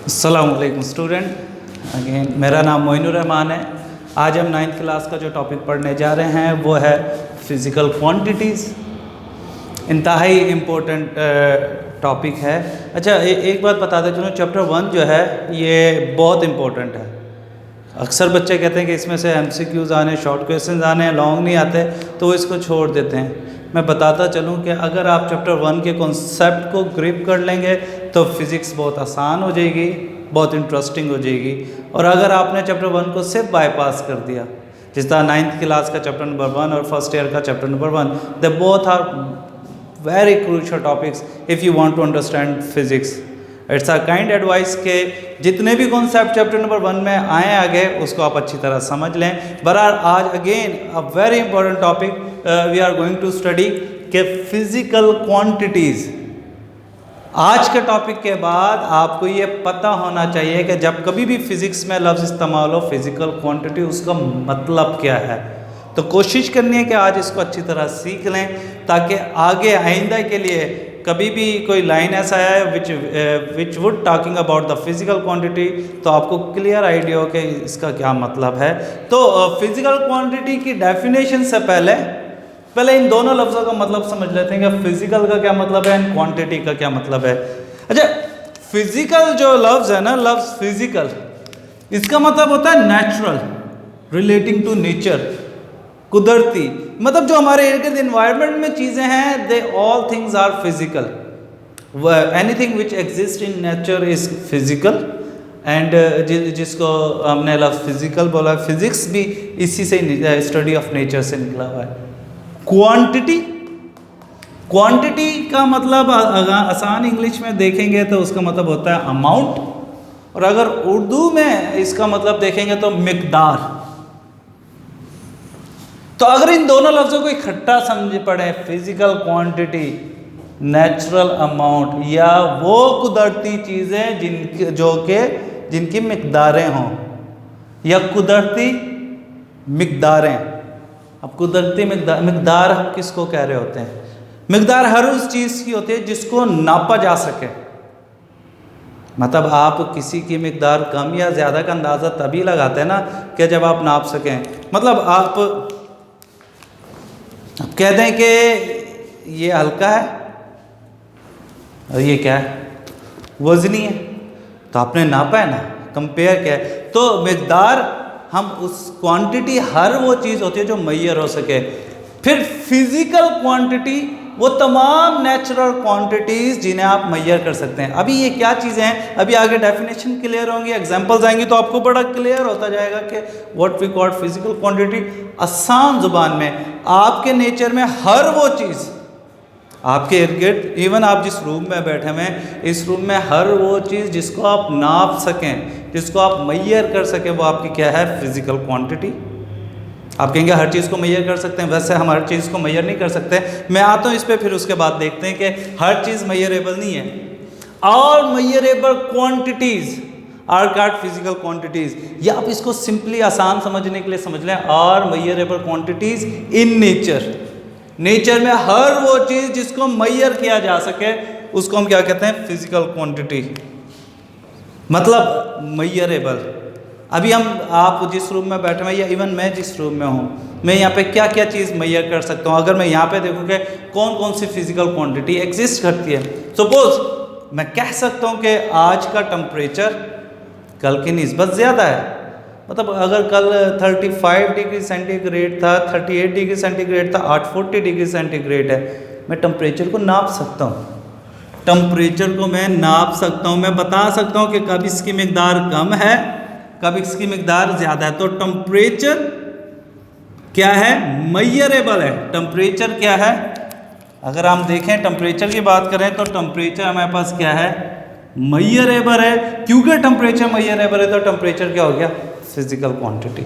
अस्सलामुअलैकुम student, again मेरा नाम मोइनुर रहमान है। आज हम 9th क्लास का जो टॉपिक पढ़ने जा रहे हैं वो है फ़िज़िकल क्वांटिटीज़। इंतहाई इम्पोर्टेंट टॉपिक है। अच्छा, एक बात बताते चलो, चैप्टर 1 जो है ये बहुत इम्पोर्टेंट है। अक्सर बच्चे कहते हैं कि इसमें से MCQs आने, शॉर्ट क्वेश्चन आने, लॉन्ग नहीं आते, तो वो इसको छोड़ देते हैं। मैं बताता चलूँ कि अगर आप चैप्टर 1 के कॉन्सेप्ट को ग्रिप कर लेंगे तो फिज़िक्स बहुत आसान हो जाएगी, बहुत इंटरेस्टिंग हो जाएगी। और अगर आपने चैप्टर 1 को सिर्फ बाईपास कर दिया, जिस तरह 9th क्लास का चैप्टर नंबर 1 और फर्स्ट ईयर का chapter number 1, they both are very crucial topics if you want to understand physics. It's a kind advice के जितने भी कॉन्सेप्ट चैप्टर नंबर 1 में आए आगे उसको आप अच्छी तरह समझ लें। बहरहाल आज again a very important topic we are going to study के फिज़िकल क्वांटिटीज़। आज के टॉपिक के बाद आपको ये पता होना चाहिए कि जब कभी भी फिज़िक्स में लफ्ज़ इस्तेमाल हो फिज़िकल क्वांटिटी, उसका मतलब क्या है। तो कोशिश करनी है कि आज इसको अच्छी तरह सीख लें ताकि आगे आइंदा के लिए कभी भी कोई लाइन ऐसा है which would talking about the physical quantity, तो आपको क्लियर आइडिया हो कि इसका क्या मतलब है। तो फिज़िकल क्वांटिटी की डेफिनेशन से पहले इन दोनों लफ्ज़ों का मतलब समझ लेते हैं कि फिज़िकल का क्या मतलब है एंड क्वांटिटी का क्या मतलब है। अच्छा, फिज़िकल जो लफ्ज़ है ना, लफ्ज़ फिज़िकल, इसका मतलब होता है नेचुरल, रिलेटिंग टू नेचर, कुदरती। मतलब जो हमारे इर्द गिर्द इन्वायरमेंट में चीज़ें हैं, they all things are physical. Anything which exist in nature is physical. And जिसको हमने लफ्ज़ फिजिकल बोला, फिजिक्स भी इसी से, स्टडी ऑफ नेचर से निकला हुआ है। क्वांटिटी का मतलब आसान इंग्लिश में देखेंगे तो उसका मतलब होता है अमाउंट, और अगर उर्दू में इसका मतलब देखेंगे तो मिकदार। तो अगर इन दोनों लफ्ज़ों को इकट्ठा समझ पड़े, फिजिकल क्वांटिटी, नेचुरल अमाउंट, या वो कुदरती चीज़ें जिनकी मिकदारें हों, या कुदरती मिकदारें। अब कुदरती मिकदार हम किसको कह रहे होते हैं? मिकदार हर उस चीज़ की होती है जिसको नापा जा सके। मतलब आप किसी की मिकदार कम या ज़्यादा का अंदाज़ा तभी लगाते हैं ना कि जब आप नाप सकें। मतलब आप कह दें कि ये हल्का है और ये क्या है, वज़नी है, तो आपने नापा है ना, कंपेयर किया है। तो मिकदार, हम उस क्वांटिटी, हर वो चीज़ होती है जो मैयर हो सके। फिर फिज़िकल क्वांटिटी, वो तमाम नेचुरल क्वांटिटीज़ जिन्हें आप मैयर कर सकते हैं। अभी ये क्या चीज़ें हैं, अभी आगे डेफिनेशन क्लियर होंगी, एग्जांपल्स आएंगी तो आपको बड़ा क्लियर होता जाएगा कि what we call physical quantity. आसान ज़ुबान में, आपके नेचर में हर वो चीज़ आपके इर्द गिर्द, इवन आप जिस रूम में बैठे हुए हैं, इस रूम में हर वो चीज़ जिसको आप नाप सकें, जिसको आप मैयर कर सकें, वो आपकी क्या है? Physical quantity. आप कहेंगे हर चीज़ को मैयर कर सकते हैं, वैसे हम हर चीज़ को मैयर नहीं कर सकते। मैं आता हूँ इस पर, फिर उसके बाद देखते हैं कि हर चीज़ मैयरेबल नहीं है। All measurable quantities are called physical quantities. या आप इसको सिंपली आसान समझने के लिए समझ लें, are measurable quantities in nature. Nature में हर वो चीज़ जिसको मैयर किया जा सके उसको हम क्या कहते हैं? फिजिकल क्वांटिटी, मतलब मैयरेबल। अभी आप जिस रूम में बैठे हैं, या इवन मैं जिस रूम में हूँ, मैं यहाँ पे क्या क्या चीज़ मैयर कर सकता हूँ। अगर मैं यहाँ पे देखूँ कि कौन कौन सी फिजिकल क्वांटिटी एग्जिस्ट करती है। सपोज मैं कह सकता हूँ कि आज का टेम्परेचर कल की निस्बत ज़्यादा है। मतलब अगर कल 35 डिग्री सेंटीग्रेड था, 38 डिग्री सेंटीग्रेड था, आज 40 डिग्री सेंटीग्रेड है, मैं टेम्परेचर को नाप सकता हूँ। टेम्परेचर को मैं नाप सकता हूँ, मैं बता सकता हूँ कि कब इसकी मिकदार कम है, कब इसकी मिकदार ज़्यादा है। तो टेम्परेचर क्या है? मैयरेबल है। टेम्परेचर क्या है? अगर हम देखें, टेम्परेचर की बात करें तो टेम्परेचर हमारे पास क्या है? मैयरेबल है। क्योंकि टेम्परेचर मैयरेबल है तो टेम्परेचर क्या हो गया? Physical quantity.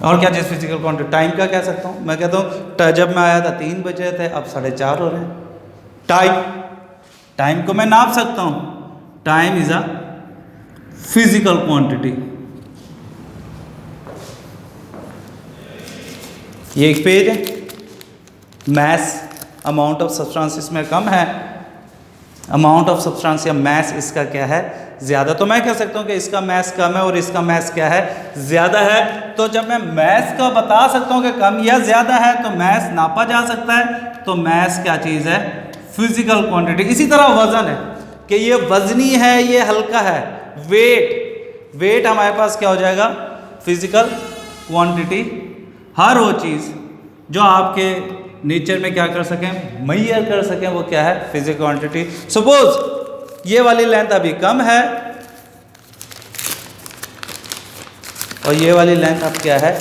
और क्या चीज़ फिजिकल क्वांटिटी? टाइम का कह सकता हूँ, मैं कहता हूँ जब मैं आया था 3 बजे थे, अब 4:30 हो रहे हैं। टाइम को मैं नाप सकता हूँ। Time is a physical quantity. ये एक पेज है, मैस अमाउंट ऑफ सब्सटेंस इसमें कम है, अमाउंट ऑफ सब्सटेंस या मैस इसका क्या है, ज़्यादा। तो मैं कह सकता हूँ कि इसका मैस कम है और इसका मैस क्या है, ज़्यादा है। तो जब मैं मैस का बता सकता हूँ कि कम या ज़्यादा है तो मैस नापा जा सकता है। तो मैस क्या चीज़ है, फिजिकल क्वांटिटी। इसी तरह वज़न है कि ये वजनी है, ये हल्का है। वेट हमारे पास क्या हो जाएगा, फिजिकल क्वांटिटी। हर वो चीज़ जो आपके नेचर में क्या कर सकें, मेजर कर सकें, वो क्या है, फिजिकल क्वांटिटी। सपोज ये वाली लेंथ अभी कम है और ये वाली लेंथ अब क्या है,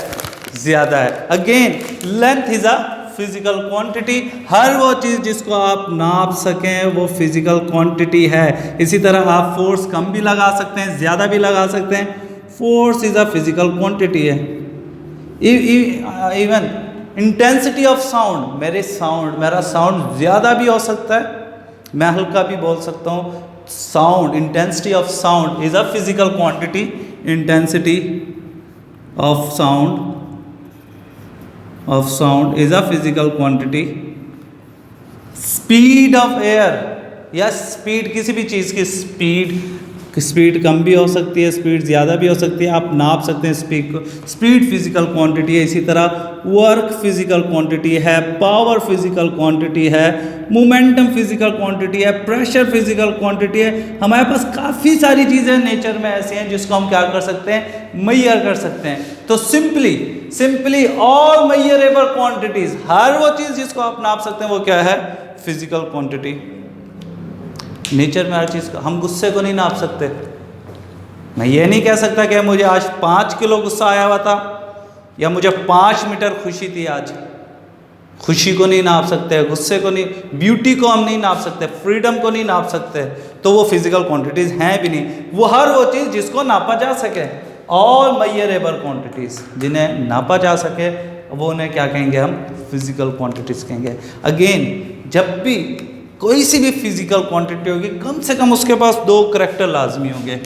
ज़्यादा है। Again length is a physical quantity. हर वो चीज़ जिसको आप नाप सकें वो फिजिकल क्वांटिटी है। इसी तरह आप फोर्स कम भी लगा सकते हैं, ज़्यादा भी लगा सकते हैं। Force is a physical quantity है। इवन इंटेंसिटी ऑफ साउंड, मेरा साउंड ज़्यादा भी हो सकता है, मैं हल्का भी बोल सकता हूँ। Sound, intensity of sound is a physical quantity. Intensity of sound is a physical quantity. Speed of air या स्पीड, किसी भी चीज़ की स्पीड कम भी हो सकती है, स्पीड ज़्यादा भी हो सकती है, आप नाप सकते हैं स्पीड को। स्पीड फिजिकल क्वांटिटी है। इसी तरह वर्क फिजिकल क्वांटिटी है, पावर फिजिकल क्वांटिटी है, मोमेंटम फिजिकल क्वांटिटी है, प्रेशर फिजिकल क्वांटिटी है। हमारे पास काफ़ी सारी चीज़ें नेचर में ऐसी हैं जिसको हम क्या कर सकते हैं, मेजर कर सकते हैं। तो सिंपली ऑल मेजरेबल क्वांटिटीज, हर वो चीज़ जिसको आप नाप सकते हैं वो क्या है, फिजिकल क्वांटिटी। नेचर में हर चीज़ का, हम गुस्से को नहीं नाप सकते। मैं ये नहीं कह सकता कि मुझे आज 5 किलो गुस्सा आया हुआ था या मुझे 5 मीटर खुशी थी आज। खुशी को नहीं नाप सकते, गुस्से को नहीं, ब्यूटी को हम नहीं नाप सकते, फ्रीडम को नहीं नाप सकते। तो वो फिजिकल क्वांटिटीज़ हैं भी नहीं। वो हर वो चीज़ जिसको नापा जा सके, ऑल मेजरेबल क्वांटिटीज़ जिन्हें नापा जा सके, वो उन्हें क्या कहेंगे, हम फिजिकल क्वांटिटीज़ कहेंगे। अगेन जब भी कोई सी भी फिजिकल क्वांटिटी होगी, कम से कम उसके पास 2 करैक्टर लाजमी होंगे।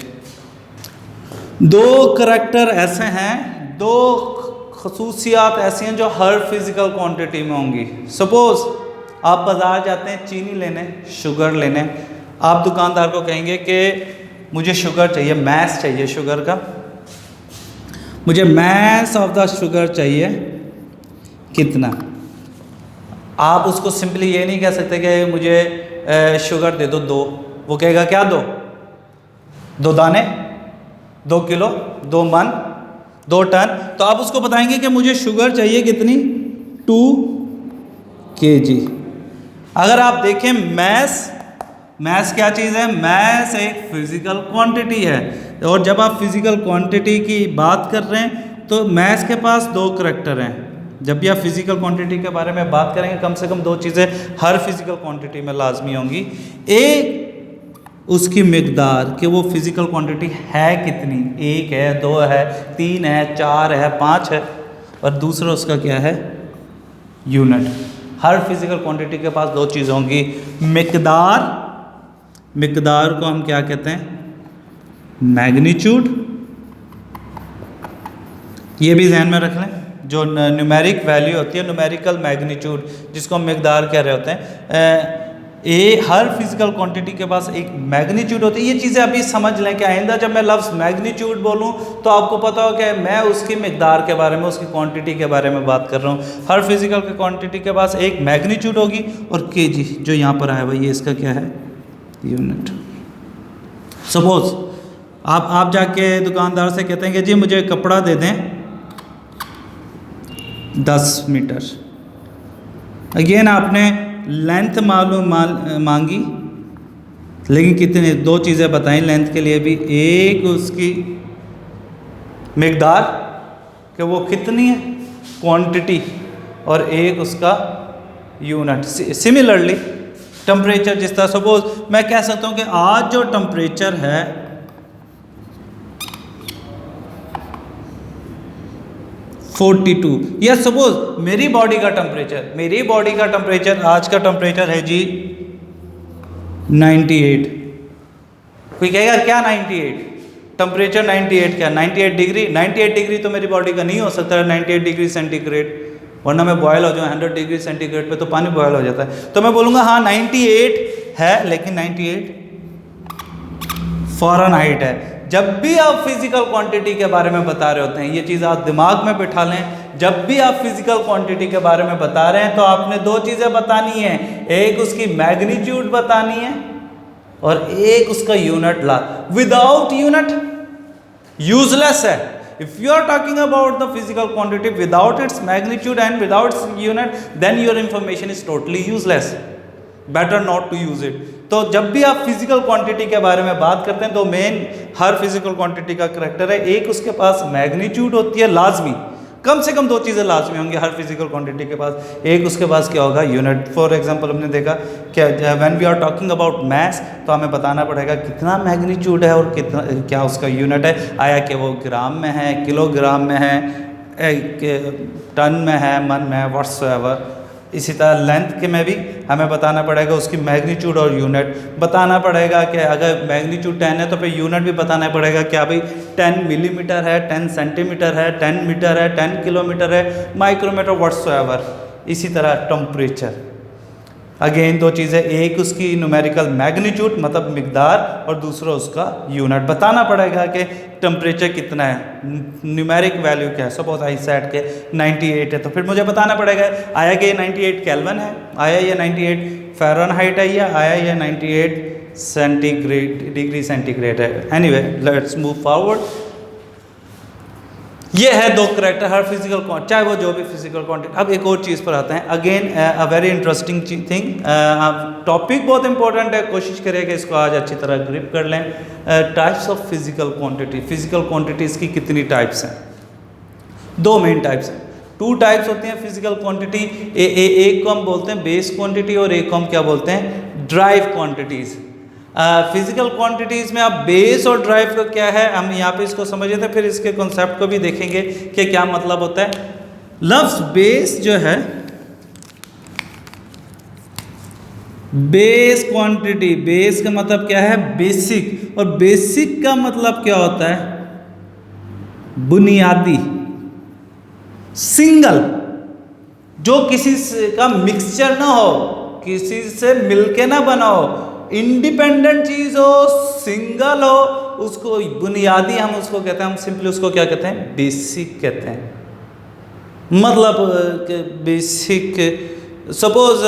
2 करैक्टर ऐसे हैं, 2 खसूसियात ऐसी हैं जो हर फिजिकल क्वांटिटी में होंगी। सपोज आप बाज़ार जाते हैं चीनी लेने, शुगर लेने, आप दुकानदार को कहेंगे कि मुझे शुगर चाहिए, मैस चाहिए शुगर का, मुझे मैस ऑफ द शुगर चाहिए कितना। आप उसको सिंपली ये नहीं कह सकते कि मुझे शुगर दे दो 2। वो कहेगा क्या दो, 2 दाने, 2 किलो, 2 मन, 2 टन। तो आप उसको बताएंगे कि मुझे शुगर चाहिए कितनी, 2 kg। अगर आप देखें मैस क्या चीज़ है, मैस एक फिजिकल क्वांटिटी है। और जब आप फिजिकल क्वांटिटी की बात कर रहे हैं तो मैस के पास 2 करैक्टर हैं। जब भी आप फिजिकल क्वांटिटी के बारे में बात करेंगे, कम से कम 2 चीज़ें हर फिजिकल क्वांटिटी में लाजमी होंगी। एक उसकी मिकदार कि वो फिजिकल क्वांटिटी है कितनी, 1 है, 2 है, 3 है, 4 है, 5 है। और दूसरा उसका क्या है, यूनिट। हर फिजिकल क्वांटिटी के पास 2 चीज़ होंगी, मिकदार को हम क्या कहते हैं, मैग्नीट्यूड। ये भी ध्यान में रख लें, जो न्यूमेरिक वैल्यू होती है, न्यूमेरिकल मैग्नीट्यूड, जिसको हम मिकदार कह रहे होते हैं। हर फिजिकल क्वांटिटी के पास एक मैग्नीट्यूड होती है। ये चीज़ें अभी समझ लें कि आइंदा जब मैं लफ्ज़ मैग्नीट्यूड बोलूं तो आपको पता हो कि मैं उसकी मिकदार के बारे में, उसकी क्वांटिटी के बारे में बात कर रहा हूँ। हर फिजिकल के क्वांटिटी के पास एक मैग्नीट्यूड होगी और केजी जो यहाँ पर आया हुआ ये इसका क्या है, यूनिट। सपोज आप जाके दुकानदार से कहते हैं कि जी मुझे कपड़ा दे दें 10 मीटर। अगेन आपने लेंथ मांगी, लेकिन कितने, 2 चीज़ें बताई लेंथ के लिए भी। एक उसकी मिकदार कि वो कितनी है, क्वांटिटी, और एक उसका यूनिट। सिमिलरली टेम्परेचर, जिस तरह सपोज मैं कह सकता हूँ कि आज जो टेम्परेचर है 42, या सपोज मेरी बॉडी का टेम्परेचर आज का टेम्परेचर है जी 98। कोई कहेगा क्या 98, टेम्परेचर 98 क्या, 98 डिग्री? 98 डिग्री तो मेरी बॉडी का नहीं हो सकता, 98 डिग्री सेंटीग्रेड, वरना मैं बॉयल हो जाऊँ 100 डिग्री सेंटीग्रेड पे तो पानी बॉयल हो जाता है। तो मैं बोलूँगा हाँ 98 है, लेकिन 98 फ़ारेनहाइट है। जब भी आप फिजिकल क्वांटिटी के बारे में बता रहे होते हैं, ये चीज़ आप दिमाग में बिठा लें, जब भी आप फिजिकल क्वांटिटी के बारे में बता रहे हैं तो आपने दो चीज़ें बतानी है, एक उसकी मैग्नीट्यूड बतानी है और एक उसका यूनिट ला। विदाउट यूनिट यूजलेस है। If you are talking about the physical quantity without its magnitude and without unit, then your information is totally useless. Better not to use it. तो जब भी आप फिजिकल क्वांटिटी के बारे में बात करते हैं तो मेन हर फिजिकल क्वांटिटी का करैक्टर है, एक उसके पास मैग्नीट्यूड होती है लाजमी, कम से कम दो चीज़ें लाजमी होंगी हर फिजिकल क्वांटिटी के पास, एक उसके पास क्या होगा, यूनिट। फॉर एग्जांपल हमने देखा कि when we are talking about mass तो हमें बताना पड़ेगा कितना मैग्नीट्यूड है और कितना क्या उसका यूनिट है, आया कि वो ग्राम में है, किलोग्राम में है, टन में है, मन में है, व्हाट्सएवर। इसी तरह लेंथ के में भी हमें बताना पड़ेगा उसकी मैग्नीट्यूड और यूनिट बताना पड़ेगा कि अगर मैग्नीट्यूड 10 है तो फिर यूनिट भी बताना पड़ेगा क्या भाई 10 मिलीमीटर है, 10 सेंटीमीटर है, 10 मीटर है, 10 किलोमीटर है, माइक्रोमीटर, व्हाट्सएवर। इसी तरह टेम्परेचर, अगेन दो चीज़ें, एक उसकी न्यूमेरिकल मैग्नीट्यूड मतलब मिकदार और दूसरा उसका यूनिट बताना पड़ेगा कि टेम्परेचर कितना है, न्यूमेरिक वैल्यू क्या है। सपोज आई सेट के 98 है तो फिर मुझे बताना पड़ेगा आया कि ये 98 केल्विन है, आया ये 98 फ़ारेनहाइट है, या आया ये 98 डिग्री सेंटीग्रेड है। Anyway let's move forward. ये है दो करेक्टर हर फिजिकल क्वांटिटी, चाहे वो जो भी फिजिकल क्वांटिटी। अब एक और चीज़ पर आते हैं, again a very interesting thing, topic बहुत इंपॉर्टेंट है, कोशिश करें कि इसको आज अच्छी तरह ग्रिप कर लें। Types of physical quantity, physical quantities की कितनी टाइप्स हैं? दो मेन टाइप्स हैं, टू टाइप्स होती हैं फिजिकल क्वांटिटी। एक को हम बोलते हैं बेस क्वांटिटी और एक को हम क्या बोलते हैं, ड्राइव क्वांटिटीज़। फिजिकल क्वांटिटीज़ में आप बेस और ड्राइव का क्या है, हम यहाँ पे इसको समझ लेते हैं, फिर इसके कॉन्सेप्ट को भी देखेंगे कि क्या मतलब होता है। लफ्ज़ बेस जो है, बेस क्वांटिटी, बेस का मतलब क्या है, बेसिक, और बेसिक का मतलब क्या होता है, बुनियादी, सिंगल, जो किसी का मिक्सचर ना हो, किसी से मिलके ना बना हो, इंडिपेंडेंट चीज हो, सिंगल हो, उसको बुनियादी हम उसको कहते हैं, हम सिंपली उसको क्या कहते हैं, बेसिक कहते हैं। मतलब बेसिक, सपोज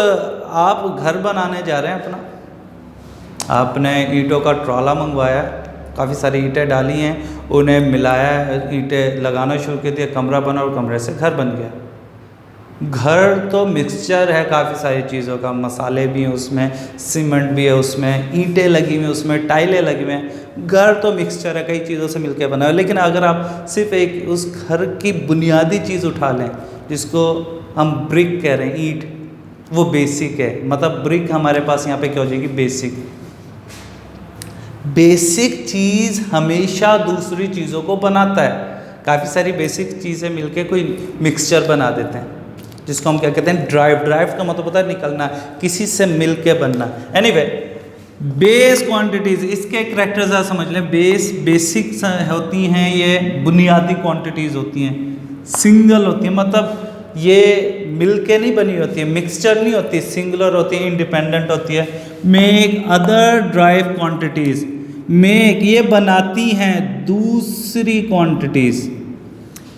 आप घर बनाने जा रहे हैं अपना, आपने ईंटों का ट्रॉला मंगवाया, काफ़ी सारी ईंटें डाली हैं, उन्हें मिलाया, ईंटें लगाना शुरू कर दिया, कमरा बना और कमरे से घर बन गया। घर तो मिक्सचर है काफ़ी सारी चीज़ों का, मसाले भी हैं उसमें, सीमेंट भी है उसमें, ईंटें लगी हुई हैं उसमें, टाइलें लगी हुई हैं, घर तो मिक्सचर है, कई चीज़ों से मिलकर बना है। लेकिन अगर आप सिर्फ एक उस घर की बुनियादी चीज़ उठा लें जिसको हम ब्रिक कह रहे हैं, ईंट, वो बेसिक है। मतलब ब्रिक हमारे पास यहाँ पे क्या हो जाएगी, बेसिक। बेसिक चीज़ हमेशा दूसरी चीज़ों को बनाता है, काफ़ी सारी बेसिक चीज़ें मिलके कोई मिक्सचर बना देते हैं, जिसको हम क्या कहते हैं, ड्राइव। ड्राइव का मतलब होता है निकलना, किसी से मिलके बनना। एनीवे बेस क्वांटिटीज़, इसके करैक्टर्स आप समझ लें। बेस, बेसिक होती हैं, ये बुनियादी क्वांटिटीज़ होती हैं, सिंगल होती हैं, मतलब ये मिलके नहीं बनी होती है, मिक्सचर नहीं होती, सिंगुलर होती है, इंडिपेंडेंट होती है। Make other drive quantities, make ये बनाती हैं दूसरी क्वांटिटीज़,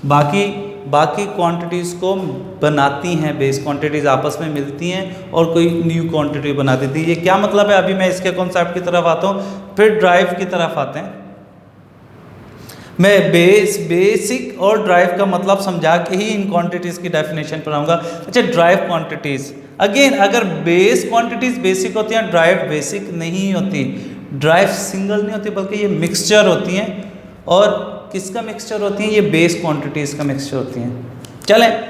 बाकी क्वांटिटीज़ को बनाती हैं। बेस क्वांटिटीज़ आपस में मिलती हैं और कोई न्यू क्वांटिटी बना देती है। ये क्या मतलब है, अभी मैं इसके कॉन्सेप्ट की तरफ आता हूँ, फिर ड्राइव की तरफ आते हैं। मैं बेसिक और ड्राइव का मतलब समझा के ही इन क्वांटिटीज़ की डेफिनेशन पर आऊँगा। अच्छा, ड्राइव क्वांटिटीज़, अगेन अगर बेस क्वांटिटीज़ बेसिक होती हैं, ड्राइव बेसिक नहीं होती, ड्राइव सिंगल नहीं होती, बल्कि ये मिक्सचर होती हैं। और किसका मिक्सचर होती हैं, ये बेस क्वांटिटीज़ का मिक्सचर होती हैं। चलें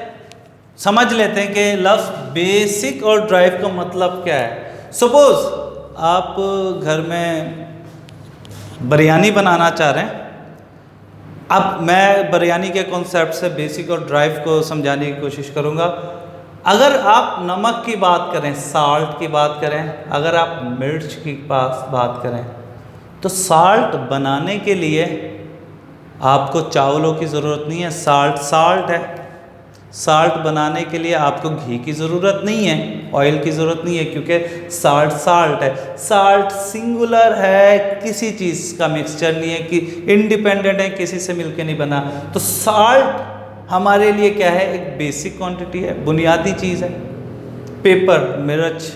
समझ लेते हैं कि लफ्ज़ बेसिक और ड्राइव का मतलब क्या है। सपोज आप घर में बिरयानी बनाना चाह रहे हैं, अब मैं बिरयानी के कॉन्सेप्ट से बेसिक और ड्राइव को समझाने की कोशिश करूँगा। अगर आप नमक की बात करें, साल्ट की बात करें, अगर आप मिर्च की बात करें, तो साल्ट बनाने के लिए आपको चावलों की ज़रूरत नहीं है, साल्ट है। साल्ट बनाने के लिए आपको घी की ज़रूरत नहीं है। ऑयल की ज़रूरत नहीं है, क्योंकि साल्ट साल्ट है, साल्ट सिंगुलर है, किसी चीज़ का मिक्सचर नहीं है कि इंडिपेंडेंट है, किसी से मिलके नहीं बना। तो साल्ट हमारे लिए क्या है, एक बेसिक क्वांटिटी है, बुनियादी चीज़ है। पेपर, मिर्च,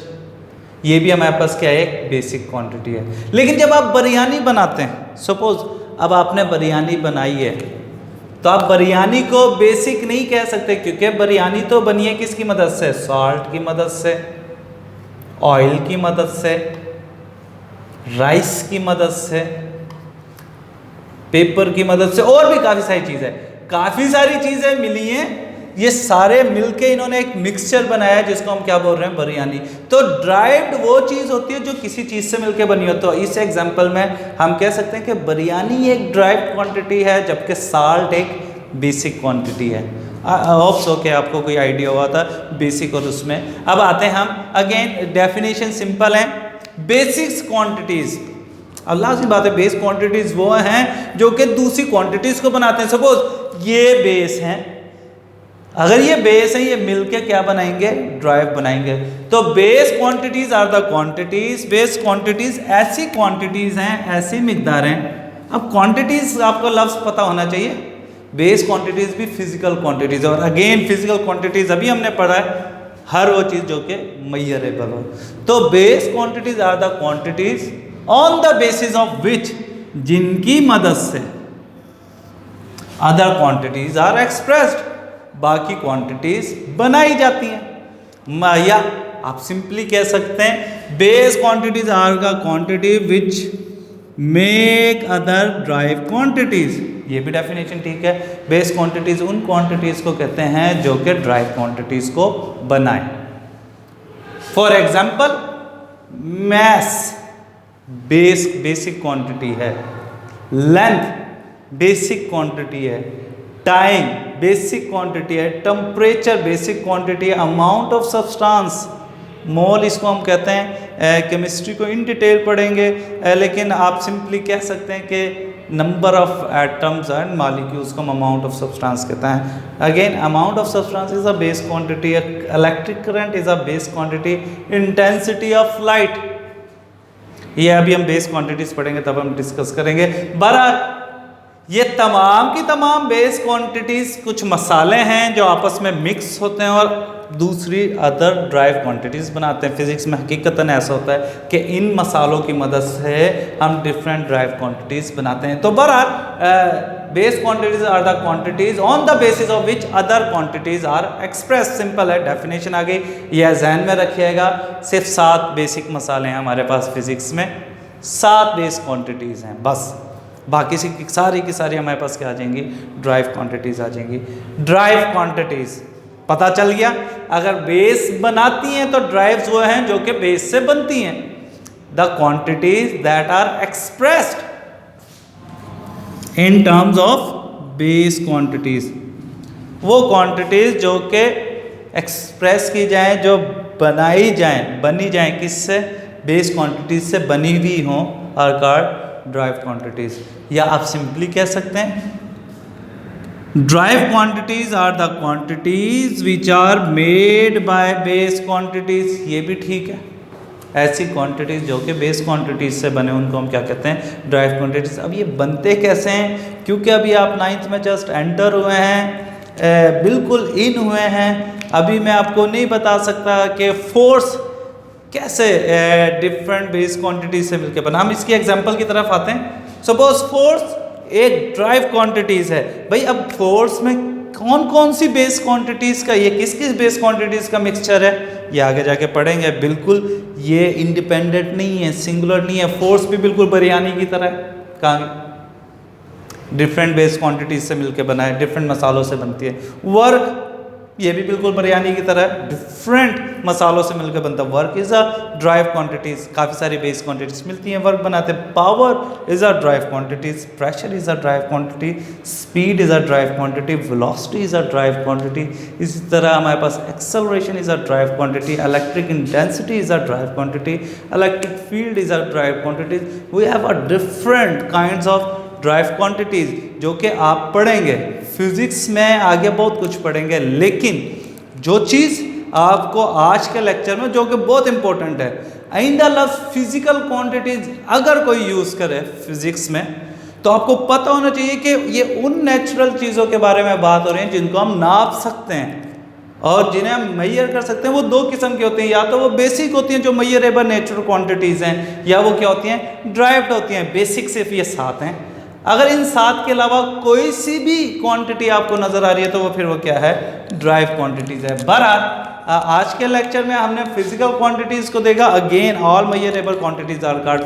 ये भी हमारे पास क्या है, एक बेसिक क्वांटिटी है। लेकिन जब आप बिरयानी बनाते हैं, सपोज अब आपने बिरयानी बनाई है, तो आप बिरयानी को बेसिक नहीं कह सकते, क्योंकि बिरयानी तो बनी है किसकी मदद से, सॉल्ट की मदद से, ऑयल की मदद से, राइस की मदद से, पेपर की मदद से, और भी काफ़ी सारी चीज़ें, काफ़ी सारी चीज़ें मिली हैं, ये सारे मिलके इन्होंने एक मिक्सचर बनाया है जिसको हम क्या बोल रहे हैं, बिरयानी। तो ड्राइव्ड वो चीज़ होती है जो किसी चीज़ से मिलके बनी हो। तो इस एग्जांपल में हम कह सकते हैं कि बिरयानी एक ड्राइव्ड क्वांटिटी है, जबकि साल्ट एक बेसिक क्वांटिटी है। होप्स ओके आपको कोई आइडिया हुआ था बेसिक और उसमें। अब आते हैं हम, अगेन डेफिनेशन सिंपल है, बेसिक्स क्वांटिटीज़। अब लास्ट बात है, बेस क्वांटिटीज़ वो हैं जो कि दूसरी क्वांटिटीज़ को बनाते हैं। सपोज ये बेस हैं, अगर ये बेस है, ये मिलके क्या बनाएंगे, ड्राइव बनाएंगे। तो base quantities are the quantities, base quantities ऐसी क्वांटिटीज हैं, ऐसी मिकदार हैं। अब क्वांटिटीज आपको लफ्ज पता होना चाहिए, बेस क्वांटिटीज भी फिजिकल क्वांटिटीज, और अगेन फिजिकल क्वांटिटीज अभी हमने पढ़ा है, हर वो चीज़ जो कि मेजरेबल हो। तो base quantities are the quantities on the basis of which, जिनकी मदद से अदर क्वांटिटीज आर एक्सप्रेस्ड, बाकी क्वांटिटीज बनाई जाती हैं। या आप सिंपली कह सकते हैं base quantities are the quantity which make other derived quantities. ये भी डेफिनेशन ठीक है, बेस क्वांटिटीज उन क्वांटिटीज को कहते हैं जो कि ड्राइव क्वांटिटीज को बनाए। For example mass basic quantity है, लेंथ बेसिक क्वांटिटी है, टाइम बेसिक क्वांटिटी है, टेम्परेचर बेसिक क्वांटिटी है, अमाउंट ऑफ सब्सटेंस मोल इसको हम कहते हैं। केमिस्ट्री को इन डिटेल पढ़ेंगे, लेकिन आप सिंपली कह सकते हैं कि number of atoms and molecules को हम अमाउंट ऑफ सब्सटेंस कहते हैं। Again amount of substance is a base quantity, electric current is a base quantity, intensity of light, ये अभी हम बेस क्वांटिटीज पढ़ेंगे तब हम डिस्कस करेंगे। बहरहाल ये तमाम की तमाम बेस क्वांटिटीज़ कुछ मसाले हैं जो आपस में मिक्स होते हैं और दूसरी अदर ड्राइव क्वांटिटीज़ बनाते हैं। फिजिक्स में हकीकतन ऐसा होता है कि इन मसालों की मदद से हम डिफरेंट ड्राइव क्वांटिटीज़ बनाते हैं। तो बहरहाल base quantities are the quantities on the basis of which other quantities are express. Simple है, डेफिनेशन आ गई, यह जहन में रखिएगा। सिर्फ 7 बेसिक मसाले हैं हमारे पास फिजिक्स में, 7 बेस क्वांटिटीज़ हैं बस, बाकी सारी की सारी हमारे पास क्या आ जाएंगी, ड्राइव क्वांटिटीज़ आ जाएंगी। ड्राइव क्वांटिटीज़ पता चल गया, अगर बेस बनाती हैं तो ड्राइव्स वो हैं जो कि बेस से बनती हैं। The quantities that are expressed in terms of base quantities, वो क्वांटिटीज जो कि एक्सप्रेस की जाएं, जो बनाई जाएं, बनी जाएं किससे, बेस क्वांटिटीज से बनी हुई हों, आर कॉल्ड ड्राइव क्वांटिटीज। या आप सिंपली कह सकते हैं derived quantities are the quantities which are made by base quantities. ये भी ठीक है, ऐसी क्वांटिटीज जो कि बेस क्वांटिटीज से बने उनको हम क्या कहते हैं, ड्राइव क्वांटिटीज। अब ये बनते कैसे हैं, क्योंकि अभी आप 9th में जस्ट एंटर हुए हैं, बिल्कुल इन हुए हैं, अभी मैं आपको नहीं बता सकता कि फोर्स कैसे डिफरेंट बेस क्वांटिटीज से मिलकर बना। हम इसकी एग्जांपल की तरफ आते हैं। सपोज फोर्स एक ड्राइव क्वांटिटीज है। भाई अब फोर्स में कौन कौन सी बेस क्वांटिटीज का, ये किस किस बेस क्वांटिटीज का मिक्सचर है, ये आगे जाके पढ़ेंगे। बिल्कुल ये इंडिपेंडेंट नहीं है, सिंगुलर नहीं है। फोर्स भी बिल्कुल बिरयानी की तरह है, कहाँ डिफरेंट बेस क्वांटिटीज से मिलकर बना है, डिफरेंट मसालों से बनती है। वर्क ये भी बिल्कुल बिरयानी की तरह डिफरेंट मसालों से मिलकर बनता है। Work is a derived quantities, काफ़ी सारी बेस क्वांटिटीज़ मिलती हैं, वर्क बनाते हैं। Power is a derived quantities, pressure is a derived quantity, speed is a derived quantity, velocity is a derived quantity. इसी तरह हमारे पास acceleration is a derived quantity, electric intensity is a derived quantity, electric field is a derived quantity. We have a different kinds of derived quantities जो कि आप पढ़ेंगे physics में, आगे बहुत कुछ पढ़ेंगे। लेकिन जो चीज़ आपको आज के लेक्चर में, जो कि बहुत इंपॉर्टेंट है, आइंदा लफ्ज़ फिजिकल क्वांटिटीज अगर कोई यूज़ करे फिजिक्स में तो आपको पता होना चाहिए कि ये उन नेचुरल चीज़ों के बारे में बात हो रही है जिनको हम नाप सकते हैं और जिन्हें हम मेजर कर सकते हैं। वो दो किस्म के होते हैं, या तो वो बेसिक होती हैं जो मेजरेबल नेचुरल क्वांटिटीज़ हैं, या वो क्या होती हैं, ड्राइव्ड होती हैं। बेसिक सिर्फ ये 7 हैं। अगर इन 7 के अलावा कोई सी भी क्वांटिटी आपको नज़र आ रही है तो वो फिर वो क्या है, ड्राइव क्वांटिटीज़ है। बहरहाल आज के लेक्चर में हमने फिजिकल क्वांटिटीज़ को देखा। Again all measurable quantities are called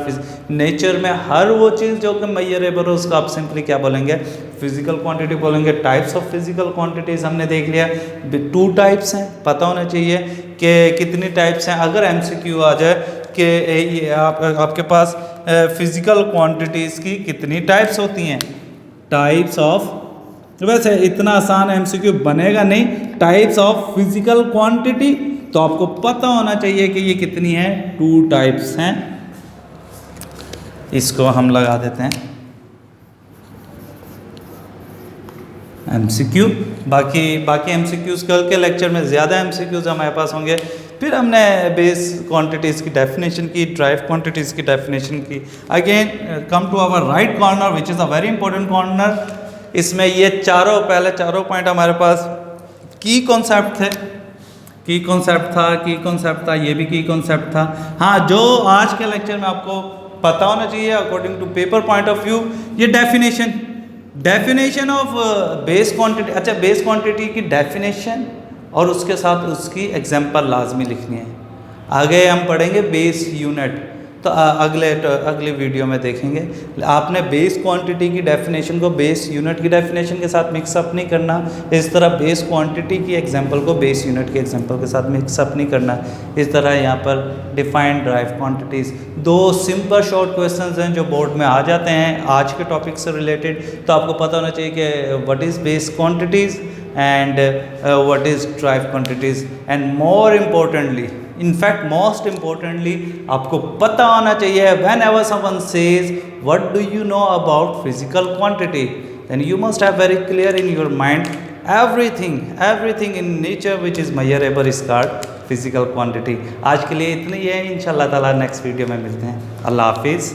nature में हर वो चीज़ जो कि मेजरेबल हो उसको आप सिंपली क्या बोलेंगे, फिजिकल क्वांटिटी बोलेंगे। टाइप्स ऑफ फिजिकल क्वांटिटीज़ हमने देख लिया, 2 टाइप्स हैं, पता होना चाहिए कि कितनी टाइप्स हैं। अगर MCQ आ जाए कि ये आपके पास फिजिकल क्वांटिटीज़ की कितनी टाइप्स होती हैं, टाइप्स ऑफ, वैसे इतना आसान MCQ बनेगा नहीं, टाइप्स ऑफ फिजिकल क्वांटिटी, तो आपको पता होना चाहिए कि ये कितनी है, 2 टाइप्स हैं। इसको हम लगा देते हैं MCQ। बाकी MCQs कल के लेक्चर में ज़्यादा MCQs हमारे पास होंगे। फिर हमने बेस क्वांटिटीज़ की डेफिनेशन की, ड्राइव क्वांटिटीज़ की डेफिनेशन की। Again come to our right corner which is a very important corner. इसमें ये पहले चारों पॉइंट हमारे पास की कॉन्सेप्ट थे, की कॉन्सेप्ट था, ये भी की कॉन्सेप्ट था। हाँ, जो आज के लेक्चर में आपको पता होना चाहिए according to paper point of view, ये डेफिनेशन ऑफ बेस क्वांटिटी। अच्छा, बेस क्वांटिटी की डेफिनेशन और उसके साथ उसकी एग्जांपल लाजमी लिखनी है। आगे हम पढ़ेंगे बेस यूनिट, तो अगले वीडियो में देखेंगे। आपने बेस क्वांटिटी की डेफिनेशन को बेस यूनिट की डेफिनेशन के साथ मिक्सअप नहीं करना। इस तरह बेस क्वांटिटी की एग्जांपल को बेस यूनिट के एग्जांपल के साथ मिक्सअप नहीं करना। इस तरह यहाँ पर defined drive quantities, 2 simple short questions हैं जो बोर्ड में आ जाते हैं आज के टॉपिक से रिलेटेड। तो आपको पता होना चाहिए कि what is base quantities and what is drive quantities, and more importantly, in fact most importantly, आपको पता होना चाहिए whenever someone says what do you know about physical quantity, then you must have very clear in your mind everything in nature which is measurable is called physical quantity। आज के लिए इतना ही है, इंशाल्लाह ताला नेक्स्ट वीडियो में मिलते हैं। अल्लाह हाफिज़।